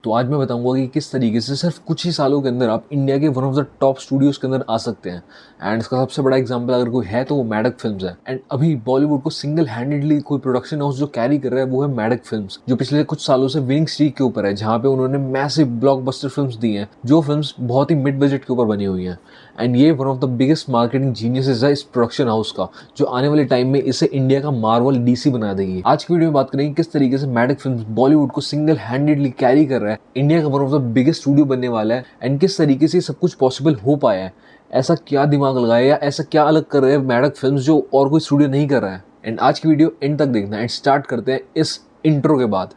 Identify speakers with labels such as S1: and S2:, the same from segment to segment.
S1: तो आज मैं बताऊंगा कि किस तरीके से सिर्फ कुछ ही सालों के अंदर आप इंडिया के one of the top studios के अंदर आ सकते हैं। एंड इसका सबसे बड़ा एग्जांपल अगर कोई है तो वो मैडक फिल्म्स है। एंड अभी बॉलीवुड को सिंगल हैंडेडली कोई प्रोडक्शन हाउस जो कैरी कर रहा है वो है मैडक फिल्म्स, जो पिछले कुछ सालों से विनिंग स्ट्रीक के ऊपर है, जहाँ पे उन्होंने मैसिव ब्लॉकबस्टर फिल्म्स दी हैं, जो फिल्म्स बहुत ही मिड बजट के ऊपर बनी हुई हैं। एंड ये one of the biggest marketing geniuses है इस प्रोडक्शन हाउस का, जो आने वाले टाइम में इसे इंडिया का मार्वल डीसी बना देगी। आज की वीडियो में बात करेंगे किस तरीके से मैडक फिल्म्स बॉलीवुड को सिंगल हैंडेडली कैरी कर रहा है, इंडिया का one of the biggest studio बनने वाला है, एंड किस तरीके से सब कुछ पॉसिबल हो पाया है। ऐसा क्या दिमाग लगाया या ऐसा क्या अलग कर रहे हैं मैडक फिल्म्स जो और कोई स्टूडियो नहीं कर रहा है। एंड आज की वीडियो एंड तक देखना एंड स्टार्ट करते हैं इस इंट्रो के बाद।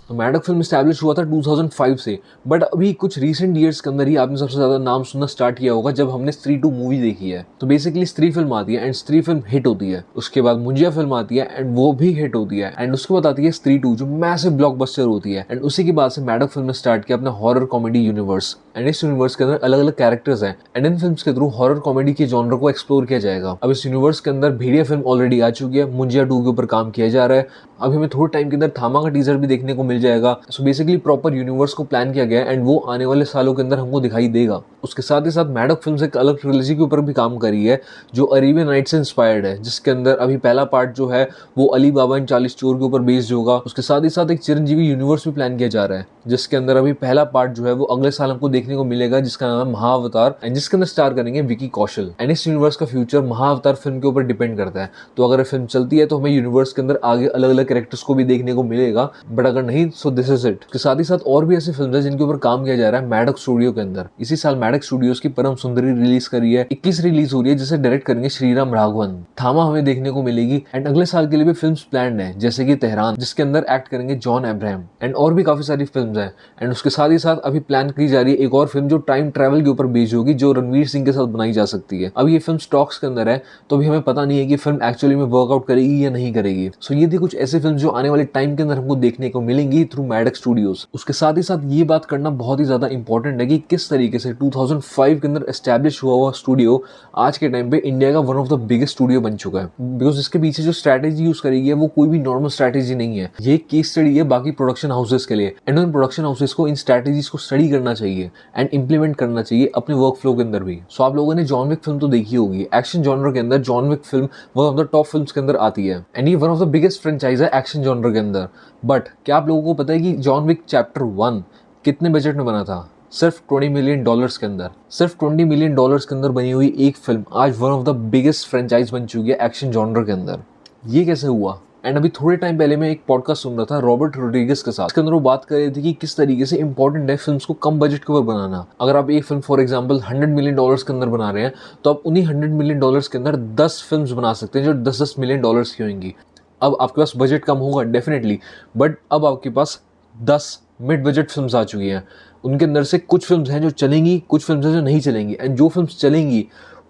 S1: तो मैडक फिल्म स्टैब्लिश हुआ था 2005 से, बट अभी कुछ रीसेंट ईयर्स के अंदर ही आपने सबसे ज़्यादा नाम सुनना स्टार्ट किया होगा जब हमने स्त्री 2 मूवी देखी है। तो बेसिकली स्त्री फिल्म आती है एंड स्त्री फिल्म हिट होती है, उसके बाद मुंजिया फिल्म आती है एंड वो भी हिट होती है, एंड उसके बाद आती है स्त्री 2 जो मैसिव ब्लॉकबस्टर होती है। एंड उसी के बाद से मैडक फिल्म ने स्टार्ट किया अपना हॉरर कॉमेडी यूनिवर्स। एंड इस यूनिवर्स के अंदर अलग अलग कैरेक्टर्स हैं एंड इन फिल्म्स के थ्रू हॉरर कॉमेडी के जॉनर को एक्सप्लोर किया जाएगा। अब इस यूनिवर्स के अंदर भेड़िया फिल्म ऑलरेडी आ चुकी है, मुंजिया 2 के ऊपर काम किया जा रहा है, अभी हमें थोड़े टाइम के अंदर थामा का टीजर भी देखने को मिल जाएगा। सो बेसिकली प्रॉपर यूनिवर्स को प्लान किया गया है एंड वो आने वाले सालों के अंदर हमको दिखाई देगा। उसके साथ ही साथ मैडक फिल्म्स एक अलग ट्रिलॉजी के ऊपर भी काम करी है जो अरेबियन नाइट्स से इंस्पायर्ड है, जिसके अंदर अभी पहला पार्ट जो है वो अली बाबा एंड 40 चोर के ऊपर बेस्ड होगा। उसके साथ ही साथ एक चिरंजीवी यूनिवर्स भी प्लान किया जा रहा है, जिसके अंदर अभी पहला पार्ट जो है वो अगले साल हमको देखने को मिलेगा, जिसका नाम है महाअवतार, एंड जिसके अंदर स्टार करेंगे विकी कौशल। एंड इस यूनिवर्स का फ्यूचर महाअवतार फिल्म के ऊपर डिपेंड करता है। तो अगर फिल्म चलती है तो हमें यूनिवर्स के अंदर आगे अलग अलग कैरेक्टर्स को भी देखने को मिलेगा, बट अगर नहीं सो दिस इज इट। के साथ ही साथ और भी ऐसी फिल्म है जिनके ऊपर काम किया जा रहा है मैडक स्टूडियो के अंदर। इसी साल मैडक स्टूडियोज की परम सुंदरी रिलीज करी है, 21 रिलीज हो रही है, जिसे डायरेक्ट करेंगे श्रीराम राघवन। थामा हमें देखने को मिलेगी एंड अगले साल के लिए भी फिल्म प्लान है, जैसे कि तेहरान, जिसके अंदर एक्ट करेंगे जॉन अब्राहम, एंड और भी काफी सारी फिल्म है। एंड उसके साथ ही साथ अभी प्लान की जा रही है एक और फिल्म जो टाइम ट्रेवल के ऊपर बेस्ड होगी, जो रणवीर सिंह के साथ बनाई जा सकती है। अब ये फिल्म स्टॉक्स के अंदर है, तो अभी हमें पता नहीं है कि फिल्म एक्चुअली में वर्कआउट करेगी या नहीं करेगी। सो ये थी कुछ ऐसी फिल्म जो आने वाले टाइम के अंदर हमको देखने को मिलेंगी थ्रू मैडक स्टूडियोज। उसके साथ ही साथ ये बात करना बहुत ही ज्यादा इंपॉर्टेंट है कि किस तरीके से 2005 के अंदर एस्टैब्लिश हुआ स्टूडियो आज के टाइम पे इंडिया का one of the biggest studio बन चुका है। बिकॉज इसके पीछे जो स्ट्रैटेजी यूज करेगी है वो कोई भी नॉर्मल स्ट्रैटेजी नहीं है, ये केस स्टडी है बाकी प्रोडक्शन हाउसेस के लिए। एंड उन प्रोडक्शन हाउसेस को इन स्ट्रैटेजीज को स्टडी करना चाहिए एंड इंप्लीमेंट करना चाहिए अपने वर्क फ्लो के अंदर भी। सो आप लोगों ने जॉन विक फिल्म तो देखी होगी, एक्शन जॉनर के अंदर John Wick film one of the top films के अंदर आती है एंड ये one of the biggest franchise है एक्शन जॉनर के अंदर। बट क्या आप लोगों को पता है कि जॉन विक चैप्टर 1 कितने बजट में बना था? सिर्फ $20 मिलियन के अंदर। सिर्फ $20 मिलियन के अंदर बनी हुई एक फिल्म आज one of the biggest franchise बन चुकी है एक्शन जॉनर के अंदर। ये कैसे हुआ? एंड अभी थोड़े टाइम पहले मैं एक पॉडकास्ट सुन रहा था रॉबर्ट रोड्रिगस के साथ, इसके अंदर वो बात कर रहे थे कि किस तरीके से इंपॉर्टेंट है फिल्म्स को कम बजट के ऊपर बनाना। अगर आप एक फिल्म फॉर एग्जांपल $100 मिलियन के अंदर बना रहे हैं, तो आप उन्हीं $100 मिलियन के अंदर 10 फिल्म्स बना सकते हैं जो 10-10 मिलियन डॉलर्स की होंगी। अब आपके पास बजट कम होगा डेफिनेटली, बट अब आपके पास 10 मिड बजट फिल्म्स आ चुकी हैं। उनके अंदर से कुछ फिल्म्स हैं जो चलेंगी, कुछ फिल्म्स हैं जो नहीं चलेंगी, एंड जो फिल्म्स चलेंगी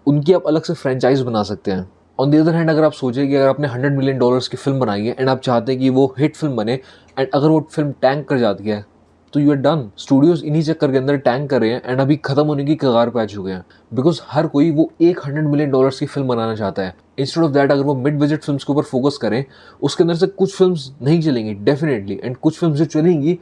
S1: उनकी आप अलग से फ्रेंचाइज बना सकते हैं। ऑन द अदर हैंड अगर आप सोचें कि अगर आपने $100 मिलियन की फिल्म बनाई है एंड आप चाहते हैं कि वो हिट फिल्म बने, एंड अगर वो फिल्म टैंक कर जाती है तो यू आर डन। स्टूडियोज इन्हीं चक्कर के अंदर टैंक कर रहे हैं एंड अभी खत्म होने की कगार पे आ चुके हैं, बिकॉज हर कोई वो एक $100 मिलियन की फिल्म बनाना चाहता है। इंस्टेड ऑफ दैट अगर वो मिड बजट फिल्म्स के ऊपर फोकस करें, उसके अंदर से कुछ फिल्म्स नहीं चलेंगी डेफिनेटली, एंड कुछ फिल्म्स जो चलेंगी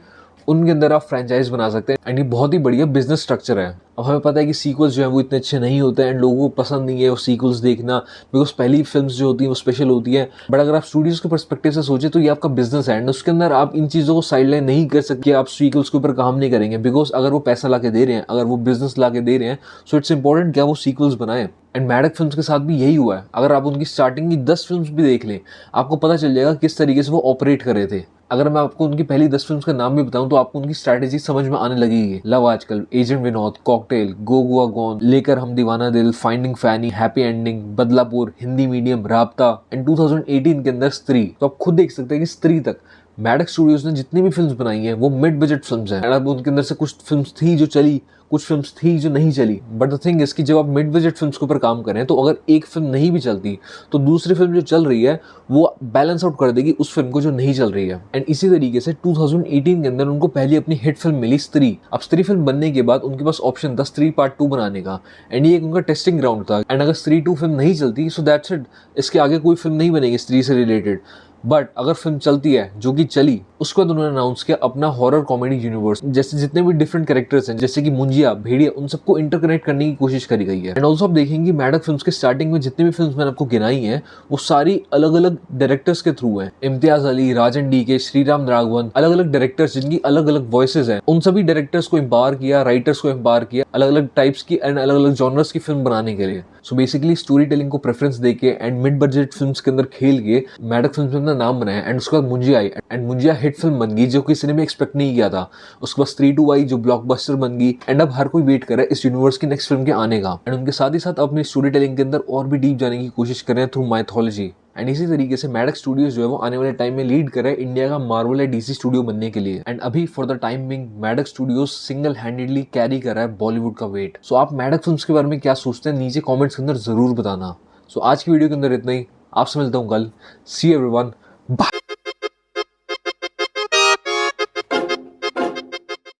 S1: उनके अंदर आप फ्रेंचाइज बना सकते हैं। एंड ये बहुत ही बढ़िया बिजनेस स्ट्रक्चर है। अब हमें पता है कि सीक्वल्स जो है वो इतने अच्छे नहीं होते हैं एंड लोगों को पसंद नहीं है वो सीक्वल्स देखना, बिकॉज पहली फिल्म्स जो होती है वो स्पेशल होती है। बट अगर आप स्टूडियोज के पर्सपेक्टिव से सोचे तो ये आपका बिजनेस है एंड उसके अंदर आप इन चीज़ों को साइडलाइन नहीं कर सकते, आप सीक्वल्स के ऊपर काम नहीं करेंगे, बिकॉज अगर वो पैसा ला के दे रहे हैं, अगर वो बिजनेस ला के दे रहे हैं, सो इट्स इंपॉर्टेंट क्या वो सीक्वल्स बनाए। एंड मैडक फिल्म्स के साथ भी यही हुआ है। अगर आप उनकी स्टार्टिंग की 10 फिल्म्स भी देख लें, आपको पता चल जाएगा किस तरीके से वो ऑपरेट कर रहे थे। अगर मैं आपको उनकी पहली 10 फिल्म्स का नाम भी बताऊं तो आपको उनकी स्ट्रैटेजी समझ में आने लगेगी। Love Aajkal, agent Vinod, cocktail, go Goa gone, Lekar Hum Deewana Dil, finding Fanny, happy ending, Badlapur, Hindi medium, Raabta, and 2018 के अंदर स्त्री। तो आप खुद देख सकते हैं कि स्त्री तक मैडक स्टूडियोज ने जितनी भी फिल्म्स बनाई हैं वो मिड बजट फिल्म्स हैं। अब उनके अंदर से कुछ फिल्म्स थी जो चली, कुछ फिल्म्स थी जो नहीं चली। बट द थिंग इज कि जब आप मिड बजट फिल्म्स के ऊपर काम करें तो अगर एक फिल्म नहीं भी चलती तो दूसरी फिल्म जो चल रही है वो बैलेंस आउट कर देगी उस फिल्म को जो नहीं चल रही है। एंड इसी तरीके से 2018 के अंदर उनको पहली अपनी हिट फिल्म मिली स्त्री। अब स्त्री फिल्म बनने के बाद उनके पास ऑप्शन था स्त्री पार्ट 2 बनाने का, एंड ये एक उनका टेस्टिंग ग्राउंड था। एंड अगर स्त्री 2 फिल्म नहीं चलती सो दैट्स इट, इसके आगे कोई फिल्म नहीं बनेगी स्त्री से रिलेटेड। बट अगर फिल्म चलती है, जो कि चली, उसके बाद उन्होंने अनाउंस किया अपना हॉरर कॉमेडी यूनिवर्स, जैसे जितने भी डिफरेंट कैरेक्टर्स हैं, जैसे कि मुंजिया, भेड़िया, उन सबको इंटरकनेक्ट करने की कोशिश करी गई है। एंड ऑल्सो आप देखेंगे मैडक फिल्म्स के स्टार्टिंग में जितनी भी फिल्म्स मैंने आपको गिनाई हैं, वो सारी अलग अलग डायरेक्टर्स के थ्रू हैं। इम्तियाज अली, राजन डी के, श्रीराम राघवन, अलग अलग डायरेक्टर्स जिनकी अलग अलग वॉइसेज हैं, उन सभी डायरेक्टर्स को एम्पावर किया, राइटर्स को एम्पावर किया अलग अलग टाइप्स की एंड अलग अलग जॉनर्स की फिल्म बनाने के लिए। सो बेसिकली स्टोरी टेलिंग को प्रेफरेंस देके एंड मिड बजट फिल्म्स के अंदर खेल के मैडक फिल्म्स में अपना नाम बनाया। एंड उसके बाद मुंजिया आई एंड मुंजिया हिट फिल्म बन गई, जो किसी ने भी एक्सपेक्ट नहीं किया था। उसके बाद स्त्री 2 आई, जो ब्लॉकबस्टर बन गई। एंड अब हर कोई वेट कर रहा है इस यूनिवर्स की नेक्स्ट फिल्म के आने का। एंड उनके साथ ही साथ अपनी स्टोरी टेलिंग के अंदर और भी डीप जाने की कोशिश कर रहे हैं थ्रू माइथोलॉजी। एंड इसी तरीके से मैडक स्टूडियोज जो है वो आने वाले टाइम में लीड कर रहा है इंडिया का मार्वल या डीसी स्टूडियो बनने के लिए। एंड अभी for the time being Maddock studios single handedly carry कर रहा है बॉलीवुड का वेट। सो आप मैडक फिल्म्स के बारे में क्या सोचते हैं, नीचे कमेंट्स के अंदर जरूर बताना। सो आज की वीडियो के अंदर इतना ही, आपसे मिलता हूँ कल। See everyone, bye.